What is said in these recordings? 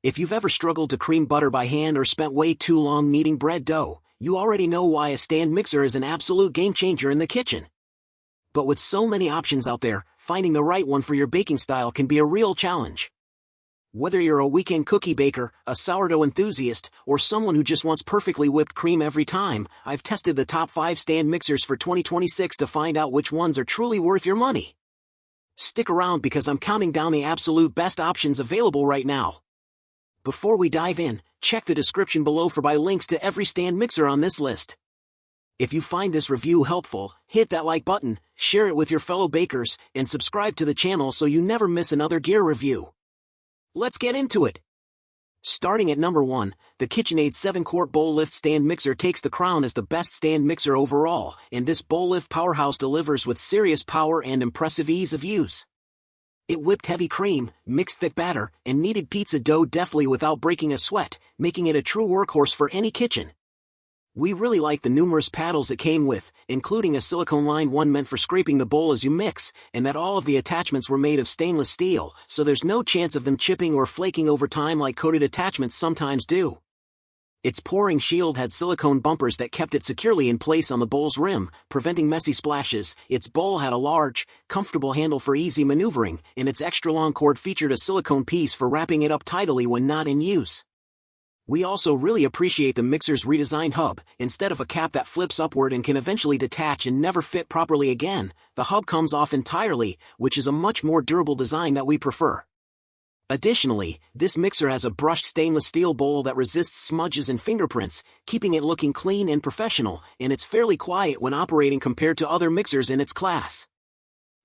If you've ever struggled to cream butter by hand or spent way too long kneading bread dough, you already know why a stand mixer is an absolute game changer in the kitchen. But with so many options out there, finding the right one for your baking style can be a real challenge. Whether you're a weekend cookie baker, a sourdough enthusiast, or someone who just wants perfectly whipped cream every time, I've tested the top 5 stand mixers for 2026 to find out which ones are truly worth your money. Stick around because I'm counting down the absolute best options available right now. Before we dive in, check the description below for links to every stand mixer on this list. If you find this review helpful, hit that like button, share it with your fellow bakers, and subscribe to the channel so you never miss another gear review. Let's get into it. Starting at number 1, the KitchenAid 7-quart bowl lift stand mixer takes the crown as the best stand mixer overall, and this bowl lift powerhouse delivers with serious power and impressive ease of use. It whipped heavy cream, mixed thick batter, and kneaded pizza dough deftly without breaking a sweat, making it a true workhorse for any kitchen. We really like the numerous paddles it came with, including a silicone-lined one meant for scraping the bowl as you mix, and that all of the attachments were made of stainless steel, so there's no chance of them chipping or flaking over time like coated attachments sometimes do. Its pouring shield had silicone bumpers that kept it securely in place on the bowl's rim, preventing messy splashes. Its bowl had a large, comfortable handle for easy maneuvering, and its extra-long cord featured a silicone piece for wrapping it up tidily when not in use. We also really appreciate the mixer's redesigned hub. Instead of a cap that flips upward and can eventually detach and never fit properly again, the hub comes off entirely, which is a much more durable design that we prefer. Additionally, this mixer has a brushed stainless steel bowl that resists smudges and fingerprints, keeping it looking clean and professional, and it's fairly quiet when operating compared to other mixers in its class.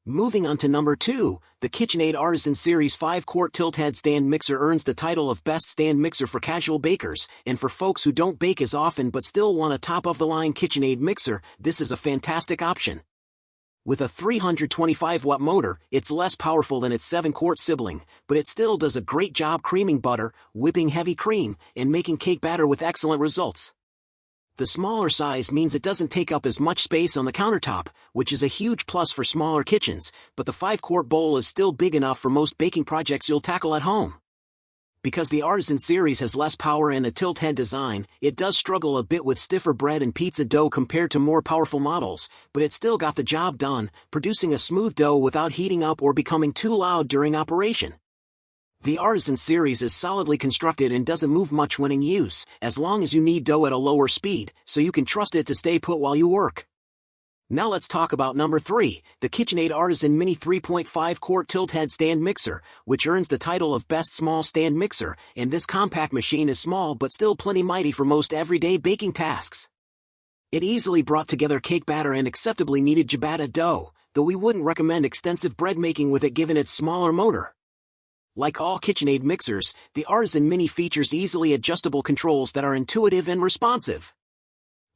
Moving on to number 2, the KitchenAid Artisan Series 5-quart tilt-head stand mixer earns the title of Best Stand Mixer for casual bakers, and for folks who don't bake as often but still want a top-of-the-line KitchenAid mixer, this is a fantastic option. With a 325-watt motor, it's less powerful than its 7-quart sibling, but it still does a great job creaming butter, whipping heavy cream, and making cake batter with excellent results. The smaller size means it doesn't take up as much space on the countertop, which is a huge plus for smaller kitchens, but the 5-quart bowl is still big enough for most baking projects you'll tackle at home. Because the Artisan series has less power and a tilt-head design, it does struggle a bit with stiffer bread and pizza dough compared to more powerful models, but it still got the job done, producing a smooth dough without heating up or becoming too loud during operation. The Artisan series is solidly constructed and doesn't move much when in use, as long as you knead dough at a lower speed, so you can trust it to stay put while you work. Now let's talk about number 3, the KitchenAid Artisan Mini 3.5-quart tilt-head stand mixer, which earns the title of Best Small Stand Mixer, and this compact machine is small but still plenty mighty for most everyday baking tasks. It easily brought together cake batter and acceptably kneaded ciabatta dough, though we wouldn't recommend extensive bread making with it given its smaller motor. Like all KitchenAid mixers, the Artisan Mini features easily adjustable controls that are intuitive and responsive.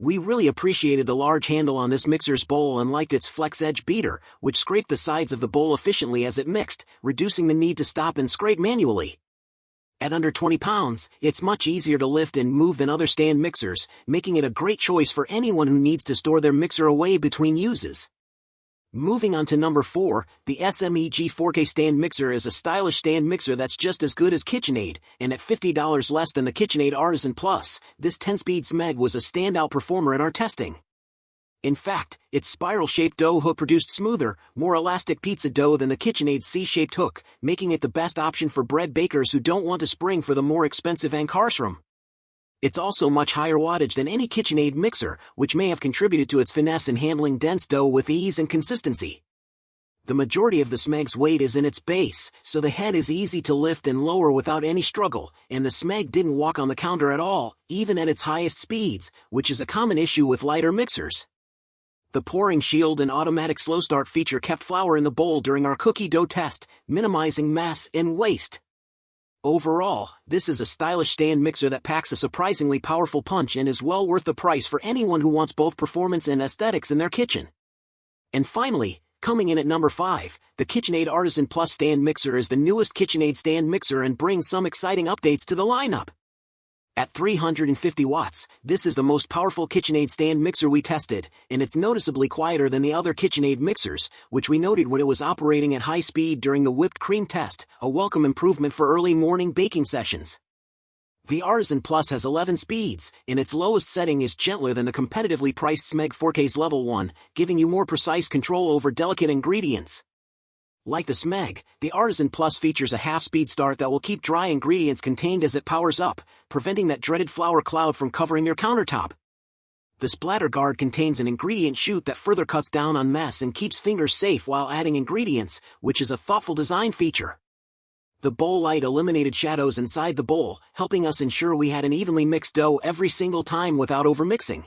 We really appreciated the large handle on this mixer's bowl and liked its flex edge beater, which scraped the sides of the bowl efficiently as it mixed, reducing the need to stop and scrape manually. At under 20 pounds, it's much easier to lift and move than other stand mixers, making it a great choice for anyone who needs to store their mixer away between uses. Moving on to number 4, the SMEG Forte stand mixer is a stylish stand mixer that's just as good as KitchenAid, and at $50 less than the KitchenAid Artisan Plus, this 10-speed SMEG was a standout performer in our testing. In fact, its spiral-shaped dough hook produced smoother, more elastic pizza dough than the KitchenAid's C-shaped hook, making it the best option for bread bakers who don't want to spring for the more expensive Ankarsrum. It's also much higher wattage than any KitchenAid mixer, which may have contributed to its finesse in handling dense dough with ease and consistency. The majority of the SMEG's weight is in its base, so the head is easy to lift and lower without any struggle, and the SMEG didn't walk on the counter at all, even at its highest speeds, which is a common issue with lighter mixers. The pouring shield and automatic slow start feature kept flour in the bowl during our cookie dough test, minimizing mess and waste. Overall, this is a stylish stand mixer that packs a surprisingly powerful punch and is well worth the price for anyone who wants both performance and aesthetics in their kitchen. And finally, coming in at number 5, the KitchenAid Artisan Plus stand mixer is the newest KitchenAid stand mixer and brings some exciting updates to the lineup. At 350 watts, this is the most powerful KitchenAid stand mixer we tested, and it's noticeably quieter than the other KitchenAid mixers, which we noted when it was operating at high speed during the whipped cream test, a welcome improvement for early morning baking sessions. The Artisan Plus has 11 speeds, and its lowest setting is gentler than the competitively priced SMEG Forte's Level 1, giving you more precise control over delicate ingredients. Like the SMEG, the Artisan Plus features a half-speed start that will keep dry ingredients contained as it powers up, preventing that dreaded flour cloud from covering your countertop. The Splatter Guard contains an ingredient chute that further cuts down on mess and keeps fingers safe while adding ingredients, which is a thoughtful design feature. The bowl light eliminated shadows inside the bowl, helping us ensure we had an evenly mixed dough every single time without overmixing.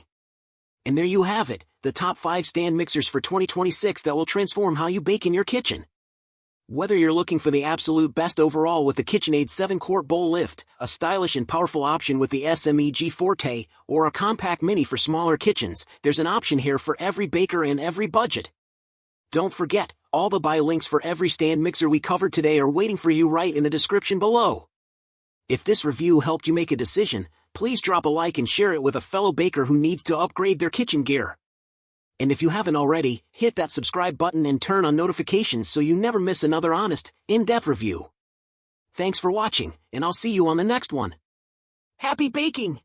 And there you have it, the top 5 stand mixers for 2026 that will transform how you bake in your kitchen. Whether you're looking for the absolute best overall with the KitchenAid 7-quart bowl lift, a stylish and powerful option with the SMEG Forte, or a compact mini for smaller kitchens, there's an option here for every baker and every budget. Don't forget, all the buy links for every stand mixer we covered today are waiting for you right in the description below. If this review helped you make a decision, please drop a like and share it with a fellow baker who needs to upgrade their kitchen gear. And if you haven't already, hit that subscribe button and turn on notifications so you never miss another honest, in-depth review. Thanks for watching, and I'll see you on the next one. Happy baking!